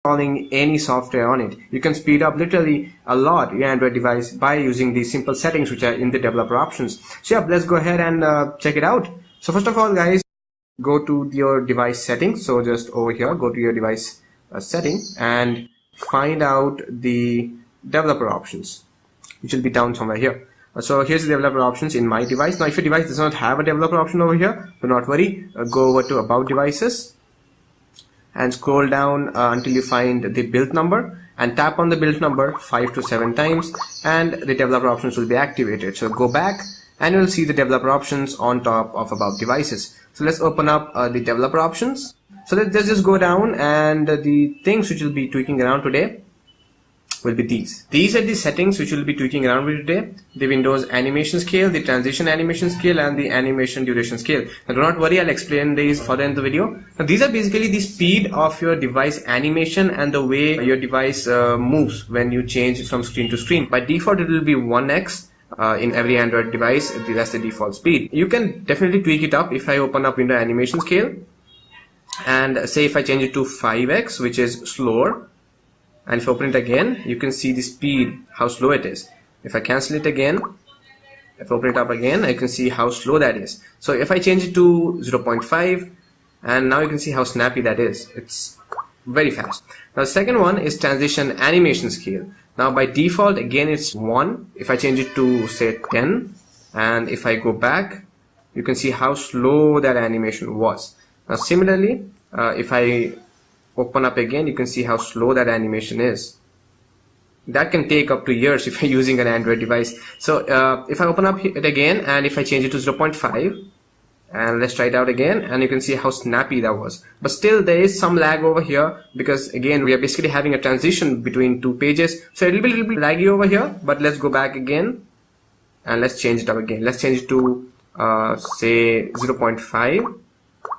installing any software on it. You can speed up literally a lot your Android device by using these simple settings which are in the developer options. So yeah, let's go ahead and check it out. So first of all, guys, go to your device settings. So just over here, go to your device setting and find out the developer options, which will be down somewhere here. So here's the developer options in my device. Now if your device does not have a developer option over here, do not worry, go over to about devices and scroll down until you find the build number and tap on the build number 5 to 7 times and the developer options will be activated. So go back and you'll see the developer options on top of about devices. So let's open up the developer options. So let's just go down, and the things which will be tweaking around today will be these. These are the settings which will be tweaking around with today: the Windows animation scale, the transition animation scale, and the animation duration scale. Now do not worry, I'll explain these further in the video. Now these are basically the speed of your device animation and the way your device moves when you change from screen to screen. By default, it will be 1x. In every Android device, that's the default speed. You can definitely tweak it up. If I open up Windows animation scale and say if I change it to 5x, which is slower, and if I open it again, you can see the speed, how slow it is. If I cancel it again, if I open it up again, I can see how slow that is. So if I change it to 0.5, and now you can see how snappy that is. It's very fast. Now the second one is transition animation scale. Now by default, again, it's 1. If I change it to say 10, and if I go back, you can see how slow that animation was. Now similarly, if I open up again, you can see how slow that animation is. That can take up to years if you're using an Android device. So if I open up it again and if I change it to 0.5 and let's try it out again, and you can see how snappy that was. But still there is some lag over here because again we are basically having a transition between two pages, so it will be a little bit laggy over here. But let's go back again and let's change it up again. Let's change it to say 0.5,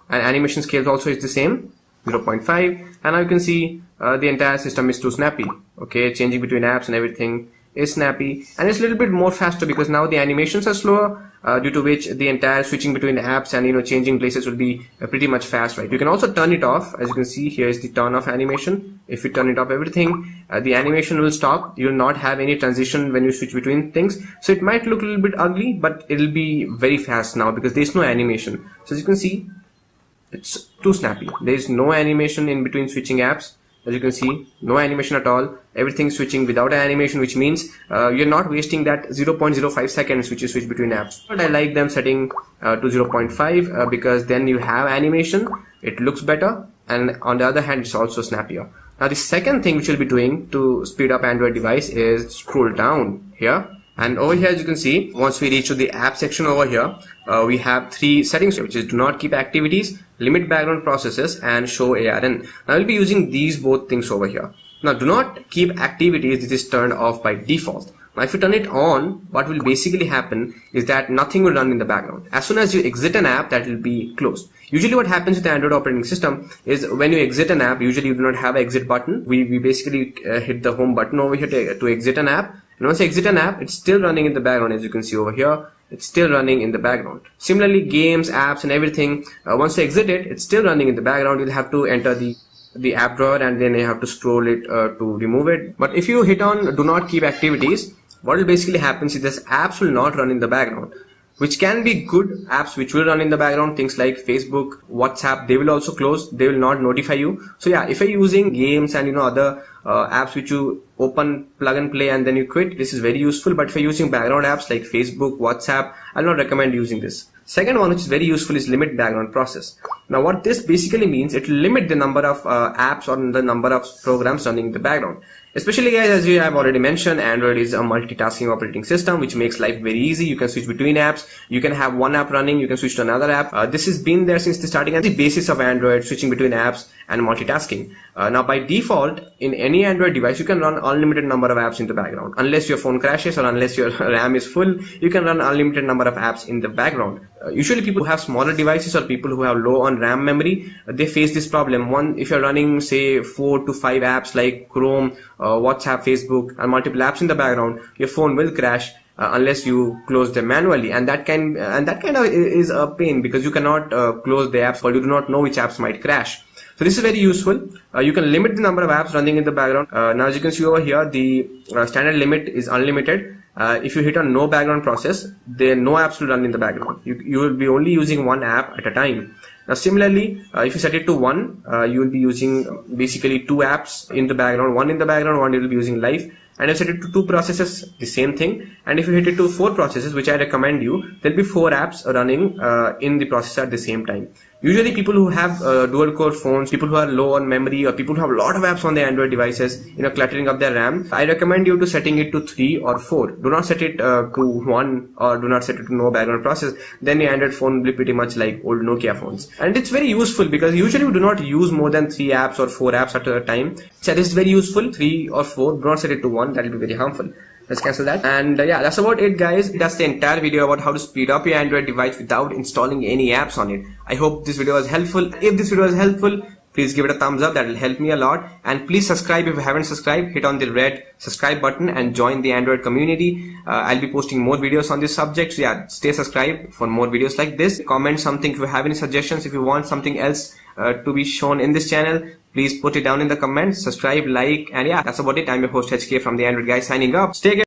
and animation scale also is the same, 0.5, and now you can see the entire system is too snappy. Okay, changing between apps and everything is snappy, and it's a little bit more faster because now the animations are slower, due to which the entire switching between apps and changing places will be pretty much fast, right? You can also turn it off. As you can see, here is the turn off animation. If you turn it off everything, the animation will stop. You will not have any transition when you switch between things, so it might look a little bit ugly, but it will be very fast now because there is no animation. So as you can see, it's too snappy. There is no animation in between switching apps. As you can see, no animation at all. Everything switching without an animation, which means you're not wasting that 0.05 seconds which you switch between apps. But I like them setting to 0.5 because then you have animation, it looks better, and on the other hand it's also snappier. Now the second thing which we'll be doing to speed up Android device is scroll down here. And over here, as you can see, once we reach to the app section over here, we have 3 settings, which is do not keep activities, limit background processes, and show ARN. Now I'll be using these both things over here. Now do not keep activities, this is turned off by default. Now if you turn it on, what will basically happen is that nothing will run in the background. As soon as you exit an app, that will be closed. Usually what happens with the Android operating system is when you exit an app, usually you do not have an exit button. We basically hit the home button over here to exit an app. And once you exit an app, it's still running in the background. As you can see over here, it's still running in the background. Similarly, games, apps, and everything, once you exit it, it's still running in the background. You'll have to enter the app drawer and then you have to scroll it to remove it. But if you hit on do not keep activities, what will basically happen is this apps will not run in the background, which can be good apps which will run in the background. Things like Facebook, WhatsApp, they will also close. They will not notify you. So yeah, if you're using games and other apps which you open, plug and play, and then you quit, this is very useful. But if you're using background apps like Facebook, WhatsApp, I'll not recommend using this. Second one, which is very useful, is limit background process. Now what this basically means, it will limit the number of apps or the number of programs running in the background. Especially, guys, as you have already mentioned, Android is a multitasking operating system which makes life very easy. You can switch between apps. You can have one app running, you can switch to another app. This has been there since the starting and the basis of Android, switching between apps and multitasking. Now by default, in any Android device, you can run unlimited number of apps in the background. Unless your phone crashes or unless your RAM is full, you can run unlimited number of apps in the background. Usually people who have smaller devices or people who have low on RAM memory, they face this problem. One, if you're running say 4 to 5 apps like Chrome, WhatsApp, Facebook, and multiple apps in the background, your phone will crash unless you close them manually, and that kind of is a pain because you cannot close the apps or you do not know which apps might crash. So this is very useful. You can limit the number of apps running in the background. Now as you can see over here, the standard limit is unlimited. If you hit on no background process, then no apps will run in the background. You will be only using one app at a time. Now similarly, if you set it to 1, you will be using basically 2 apps in the background, one in the background, one you will be using live. And if you set it to 2 processes, the same thing. And if you hit it to 4 processes, which I recommend you, there'll be 4 apps running in the processor at the same time. Usually people who have dual core phones, people who are low on memory, or people who have a lot of apps on their Android devices, cluttering up their RAM, I recommend you to setting it to 3 or 4. Do not set it to 1, or do not set it to no background process. Then your Android phone will be pretty much like old Nokia phones. And it's very useful because usually we do not use more than 3 apps or 4 apps at a time. So this is very useful, 3 or 4. Do not set it to 1, that will be very harmful. Let's cancel that. And yeah, that's about it, guys. That's the entire video about how to speed up your Android device without installing any apps on it. I hope this video was helpful. If this video was helpful, please give it a thumbs up. That will help me a lot. And please subscribe if you haven't subscribed. Hit on the red subscribe button and join the Android community. I'll be posting more videos on this subject. So yeah, stay subscribed for more videos like this. Comment something if you have any suggestions. If you want something else to be shown in this channel, please put it down in the comments. Subscribe, like, and yeah, that's about it. I'm your host HK from the Android Guy signing up. Stay